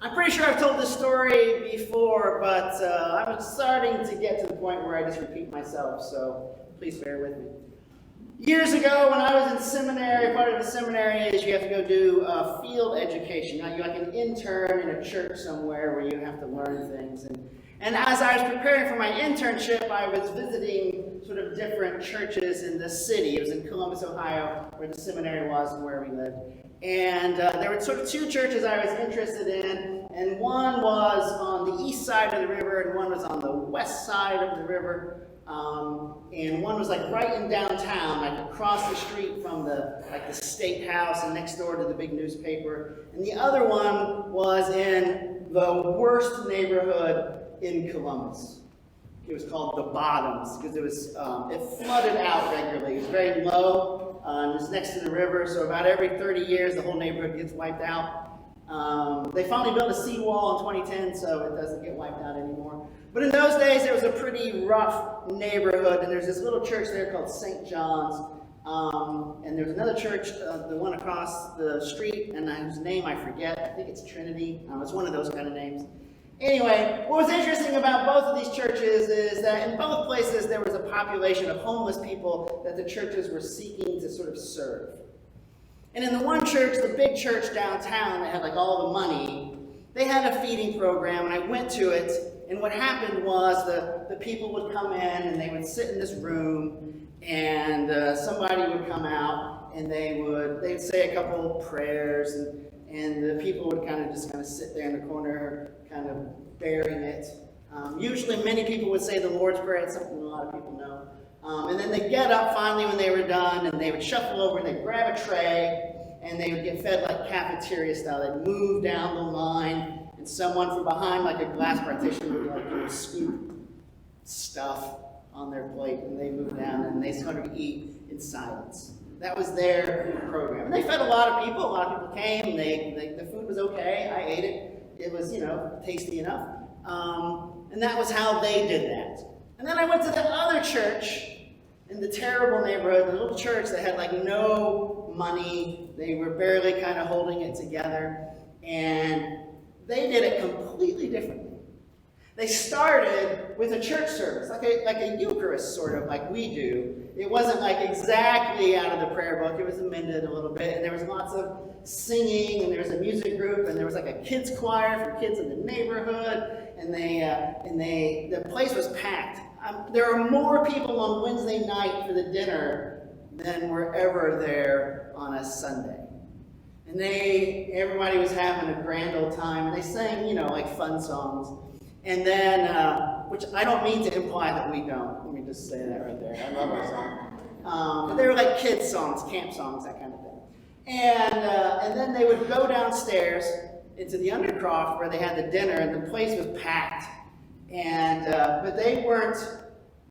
I'm pretty sure I've told this story before, but I'm starting to get to the point where I just repeat myself, so please bear with me. Years ago, when I was in seminary, part of the seminary is you have to go do field education. You're like an intern in a church somewhere where you have to learn things. And as I was preparing for my internship, I was visiting sort of different churches in the city. It was in Columbus, Ohio, where the seminary was and where we lived. And there were sort of two churches I was interested in, and one was on the east side of the river, and one was on the west side of the river. And one was like right in downtown, like across the street from the state house and next door to the big newspaper. And the other one was in the worst neighborhood in Columbus. It was called the Bottoms because it flooded out regularly. It was very low. It's next to the river, so about every 30 years the whole neighborhood gets wiped out. They finally built a seawall in 2010, so it doesn't get wiped out anymore. But in those days, it was a pretty rough neighborhood, and there's this little church there called St. John's. And there's another church, the one across the street, and whose name I forget. I think it's Trinity. It's one of those kind of names. Anyway, what was interesting about both of these churches is that in both places there was a population of homeless people that the churches were seeking to sort of serve. And in the one church, the big church downtown that had like all the money, they had a feeding program, and I went to it, and what happened was the people would come in and they would sit in this room, and somebody would come out and they'd say a couple prayers, and the people would kind of sit there in the corner, kind of bearing it. Usually many people would say the Lord's Prayer. It's something a lot of people know. And then they'd get up finally when they were done, and they would shuffle over and they'd grab a tray, and they would get fed like cafeteria style. They'd move down the line, and someone from behind like a glass partition would scoop stuff on their plate, and they move down and they sort of eat in silence. That was their program. And they fed a lot of people. A lot of people came. The food was okay. I ate it. It was, tasty enough. And that was how they did that. And then I went to the other church in the terrible neighborhood, the little church that had like no money. They were barely kind of holding it together. And they did it completely differently. They started with a church service, like a Eucharist sort of like we do. It wasn't like exactly out of the prayer book. It was amended a little bit, and there was lots of singing, and there was a music group, and there was like a kids choir for kids in the neighborhood, and the place was packed. There were more people on Wednesday night for the dinner than were ever there on a Sunday. And everybody was having a grand old time, and they sang, like fun songs. And then, which I don't mean to imply that we don't. Let me just say that right there. I love our song. But they were like kids' songs, camp songs, that kind of thing. And then they would go downstairs into the Undercroft where they had the dinner, and the place was packed. But they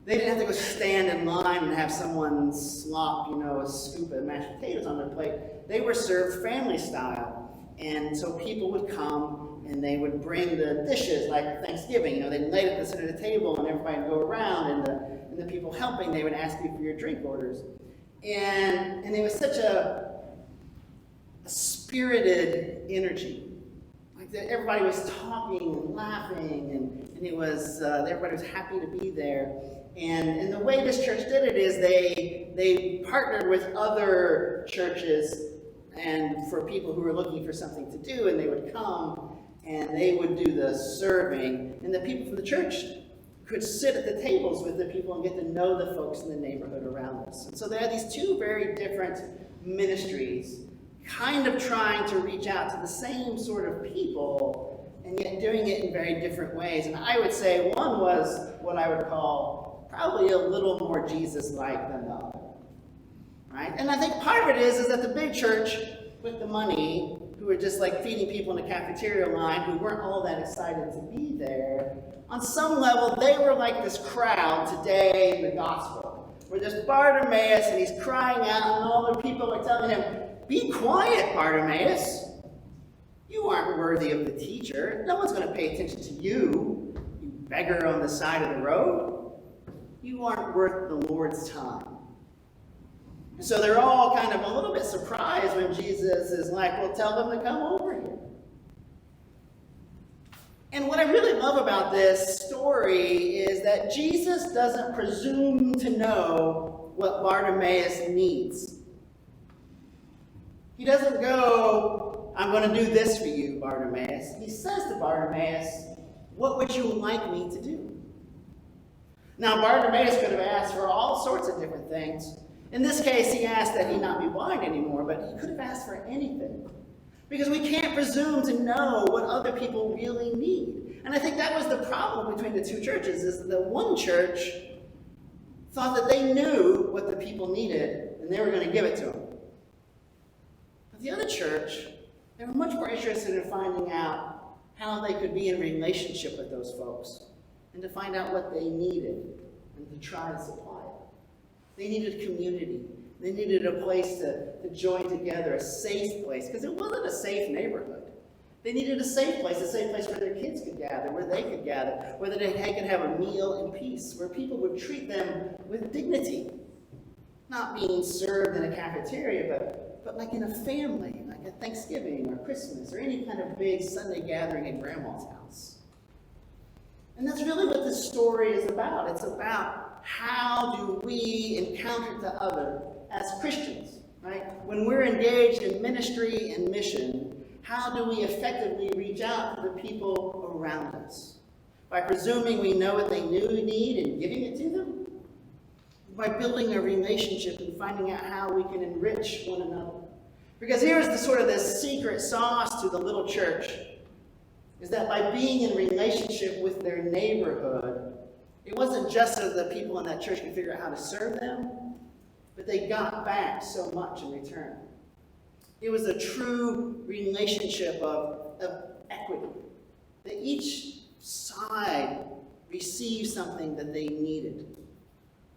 didn't have to go stand in line and have someone slop, a scoop of mashed potatoes on their plate. They were served family style. And so people would come and they would bring the dishes like Thanksgiving. They'd lay it at the center of the table and everybody would go around, and the people helping, they would ask you for your drink orders. And it was such a spirited energy. Like everybody was talking and laughing, and it was everybody was happy to be there. And the way this church did it is they partnered with other churches and for people who were looking for something to do, and they would come and they would do the serving, and the people from the church could sit at the tables with the people and get to know the folks in the neighborhood around us. And so there are these two very different ministries kind of trying to reach out to the same sort of people and yet doing it in very different ways. And I would say one was what I would call probably a little more Jesus-like than the other. Right? And I think part of it is that the big church with the money, who were just like feeding people in the cafeteria line, who weren't all that excited to be there, on some level they were like this crowd today in the gospel, where there's Bartimaeus and he's crying out, and all the people are telling him, "Be quiet, Bartimaeus. You aren't worthy of the teacher. No one's going to pay attention to you, you beggar on the side of the road. You aren't worth the Lord's time." So they're all kind of a little bit surprised when Jesus is like, "Well, tell them to come over here." And what I really love about this story is that Jesus doesn't presume to know what Bartimaeus needs. He doesn't go, I'm going to do this for you, Bartimaeus. He says to Bartimaeus, what would you like me to do? Now, Bartimaeus could have asked for all sorts of different things. In this case, he asked that he not be blind anymore, but he could have asked for anything. Because we can't presume to know what other people really need. And I think that was the problem between the two churches, is that one church thought that they knew what the people needed, and they were going to give it to them. But the other church, they were much more interested in finding out how they could be in relationship with those folks, and to find out what they needed, and to try to supply it. They needed community. They needed a place to join together, a safe place, because it wasn't a safe neighborhood. They needed a safe place where their kids could gather, where they could gather, where they could have a meal in peace, where people would treat them with dignity. Not being served in a cafeteria, but like in a family, like at Thanksgiving or Christmas or any kind of big Sunday gathering at Grandma's house. And that's really what this story is about. It's about how do we encounter the other as Christians, right? When we're engaged in ministry and mission, how do we effectively reach out to the people around us? By presuming we know what they need and giving it to them? By building a relationship and finding out how we can enrich one another. Because here's the sort of the secret sauce to the little church, is that by being in relationship with their neighborhood, it wasn't just so the people in that church could figure out how to serve them, but they got back so much in return. It was a true relationship of equity, that each side received something that they needed.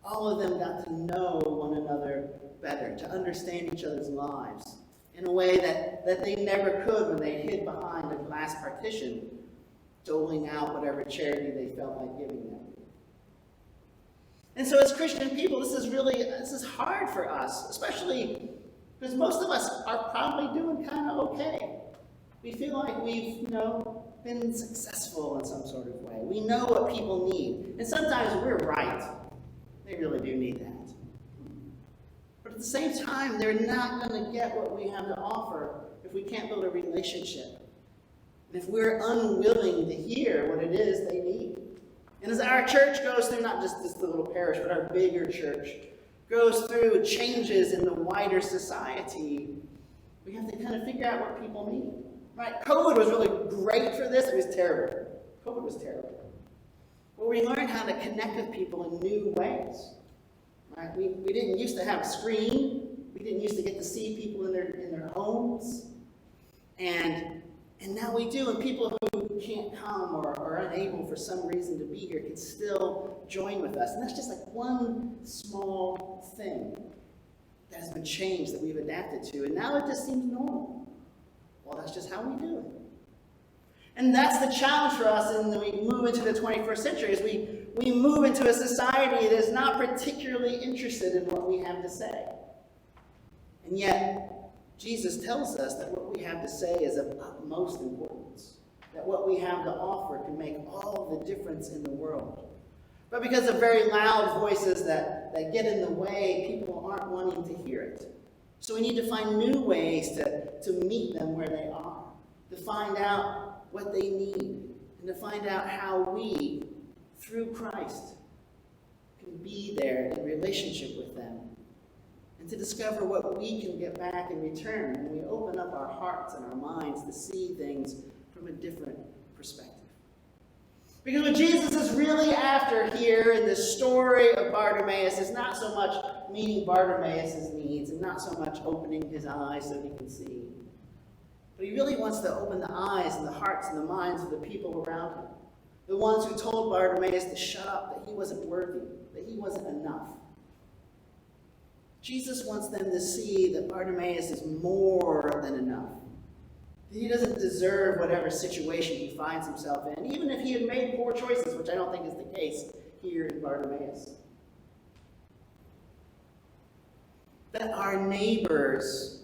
All of them got to know one another better, to understand each other's lives in a way that they never could when they hid behind a glass partition, doling out whatever charity they felt like giving them. And so as Christian people, this is hard for us, especially because most of us are probably doing kind of okay. We feel like we've, been successful in some sort of way. We know what people need. And sometimes we're right. They really do need that. But at the same time, they're not going to get what we have to offer if we can't build a relationship. And if we're unwilling to hear what it is they need. And as our church goes through, not just this little parish, but our bigger church, goes through changes in the wider society, we have to kind of figure out what people need. Right? COVID was really great for this. It was terrible. COVID was terrible. But we learned how to connect with people in new ways. Right? We didn't used to have a screen. We didn't used to get to see people in their homes. And now we do, and people who can't come or are unable for some reason to be here can still join with us. And that's just like one small thing that has been changed, that we've adapted to. And now it just seems normal. Well, that's just how we do it. And that's the challenge for us as we move into the 21st century, is we move into a society that is not particularly interested in what we have to say. And yet, Jesus tells us that what we have to say is of utmost importance, that what we have to offer can make all the difference in the world. But because of very loud voices that get in the way, people aren't wanting to hear it. So we need to find new ways to meet them where they are, to find out what they need, and to find out how we, through Christ, can be there in relationship with them, and to discover what we can get back in return when we open up our hearts and our minds to see things from a different perspective. Because what Jesus is really after here in this story of Bartimaeus is not so much meeting Bartimaeus' needs and not so much opening his eyes so he can see. But he really wants to open the eyes and the hearts and the minds of the people around him. The ones who told Bartimaeus to shut up, that he wasn't worthy, that he wasn't enough. Jesus wants them to see that Bartimaeus is more than enough. He doesn't deserve whatever situation he finds himself in, even if he had made poor choices, which I don't think is the case here in Bartimaeus. That our neighbors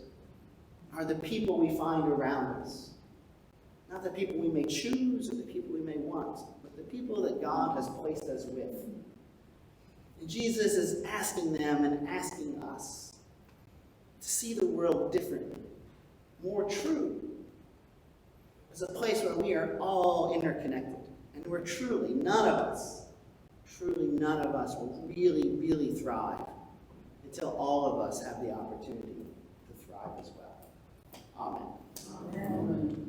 are the people we find around us. Not the people we may choose or the people we may want, but the people that God has placed us with. And Jesus is asking them and asking us to see the world differently, more true, as a place where we are all interconnected, and where truly none of us will really, really thrive until all of us have the opportunity to thrive as well. Amen. Amen.